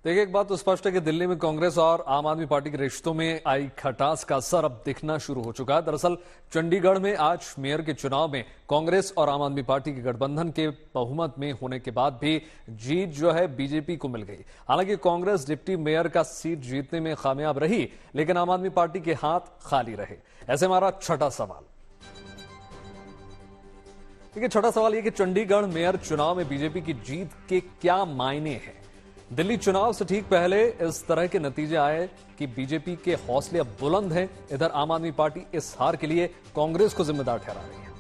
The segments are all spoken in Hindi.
देखिए, एक बात तो स्पष्ट है कि दिल्ली में कांग्रेस और आम आदमी पार्टी के रिश्तों में आई खटास का असर अब दिखना शुरू हो चुका है। दरअसल चंडीगढ़ में आज मेयर के चुनाव में कांग्रेस और आम आदमी पार्टी के गठबंधन के बहुमत में होने के बाद भी जीत जो है बीजेपी को मिल गई। हालांकि कांग्रेस डिप्टी मेयर का सीट जीतने में कामयाब रही, लेकिन आम आदमी पार्टी के हाथ खाली रहे। ऐसे हमारा छठा सवाल। देखिए, छठा सवाल यह कि चंडीगढ़ मेयर चुनाव में बीजेपी की जीत के क्या मायने हैं। दिल्ली चुनाव से ठीक पहले इस तरह के नतीजे आए कि बीजेपी के हौसले अब बुलंद हैं। इधर आम आदमी पार्टी इस हार के लिए कांग्रेस को जिम्मेदार ठहरा रही है।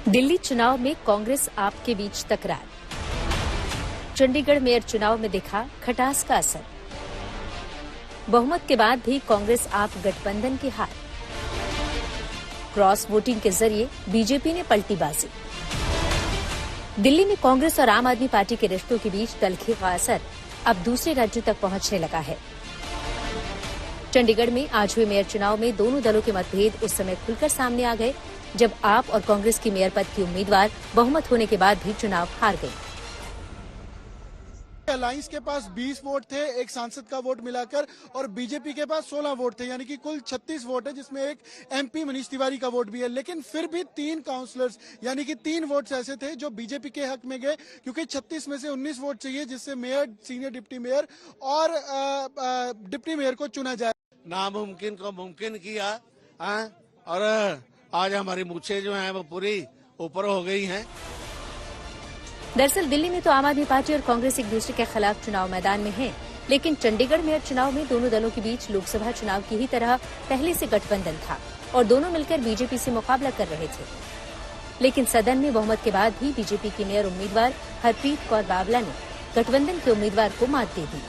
दिल्ली चुनाव में कांग्रेस आप के बीच तकरार। चंडीगढ़ मेयर चुनाव में दिखा खटास का असर। बहुमत के बाद भी कांग्रेस आप गठबंधन की हार। क्रॉस वोटिंग के जरिए बीजेपी ने पलटी बाजी। दिल्ली में कांग्रेस और आम आदमी पार्टी के रिश्तों के बीच तलखी का असर अब दूसरे राज्यों तक पहुंचने लगा है। चंडीगढ़ में आज हुए मेयर चुनाव में दोनों दलों के मतभेद उस समय खुलकर सामने आ गए जब आप और कांग्रेस की मेयर पद की उम्मीदवार बहुमत होने के बाद भी चुनाव हार गई। अलायंस के पास 20 वोट थे, एक सांसद का वोट मिलाकर, और बीजेपी के पास 16 वोट थे, यानी कि कुल 36 वोट है, जिसमें एक एमपी मनीष तिवारी का वोट भी है। लेकिन फिर भी 3 काउंसलर्स यानी कि 3 वोट्स ऐसे थे जो बीजेपी के हक में गए, क्योंकि 36 में से 19 वोट चाहिए जिससे मेयर, सीनियर डिप्टी मेयर और डिप्टी मेयर को चुना जाए। नामुमकिन को मुमकिन किया और आज हमारी मूछें जो हैं वो पूरी ऊपर हो गई हैं। दरअसल दिल्ली में तो आम आदमी पार्टी और कांग्रेस एक दूसरे के खिलाफ चुनाव मैदान में हैं, लेकिन चंडीगढ़ मेयर चुनाव में दोनों दलों के बीच लोकसभा चुनाव की ही तरह पहले से गठबंधन था और दोनों मिलकर बीजेपी से मुकाबला कर रहे थे। लेकिन सदन में बहुमत के बाद भी बीजेपी की मेयर उम्मीदवार हरप्रीत कौर बावला ने गठबंधन के उम्मीदवार को मात दे दी।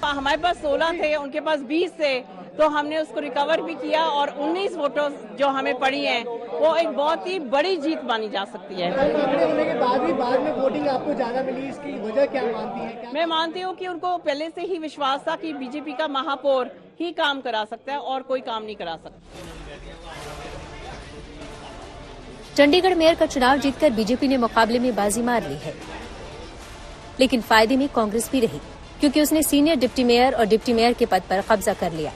हमारे पास 16 थे, उनके पास 20 थे, तो हमने उसको रिकवर भी किया और 19 वोटों जो हमें पड़ी हैं वो एक बहुत ही बड़ी जीत मानी जा सकती है। होने के बाद भी बाद में वोटिंग आपको ज्यादा मिली, इसकी वजह क्या मानती है? मैं मानती हूँ कि उनको पहले से ही विश्वास था कि बीजेपी का महापौर ही काम करा सकता है और कोई काम नहीं करा सकता। चंडीगढ़ मेयर का चुनाव जीतकर बीजेपी ने मुकाबले में बाजी मार ली है, लेकिन फायदे में कांग्रेस भी रही, क्योंकि उसने सीनियर डिप्टी मेयर और डिप्टी मेयर के पद पर कब्जा कर लिया।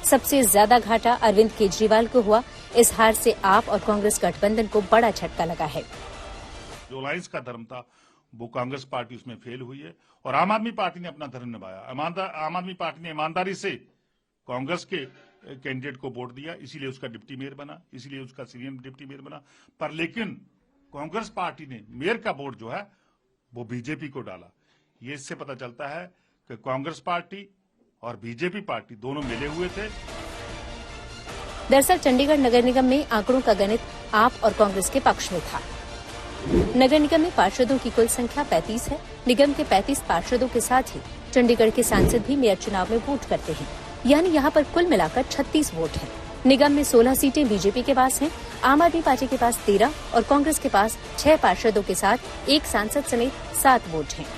सबसे ज्यादा घाटा अरविंद केजरीवाल को हुआ। इस हार से आप और कांग्रेस गठबंधन को बड़ा झटका लगा है। जो अलायंस का धर्म था वो कांग्रेस पार्टी उसमें फेल हुई है और आम आदमी पार्टी ने अपना धर्म निभाया। आम आदमी पार्टी ने ईमानदारी से कांग्रेस के कैंडिडेट को वोट दिया, इसीलिए उसका डिप्टी मेयर बना, इसीलिए उसका सीनियर डिप्टी मेयर बना। पर लेकिन कांग्रेस पार्टी ने मेयर का वोट जो है वो बीजेपी को डाला। ये इससे पता चलता है कि कांग्रेस पार्टी और बीजेपी पार्टी दोनों मिले हुए थे। दरअसल चंडीगढ़ नगर निगम में आंकड़ों का गणित आप और कांग्रेस के पक्ष में था। नगर निगम में पार्षदों की कुल संख्या 35 है। निगम के 35 पार्षदों के साथ ही चंडीगढ़ के सांसद भी मेयर चुनाव में वोट करते हैं, यानी यहाँ पर कुल मिलाकर 36 वोट हैं। निगम में 16 सीटें बीजेपी के पास हैं, आम आदमी पार्टी के पास 13 और कांग्रेस के पास 6 पार्षदों के साथ एक सांसद समेत 7 वोट हैं।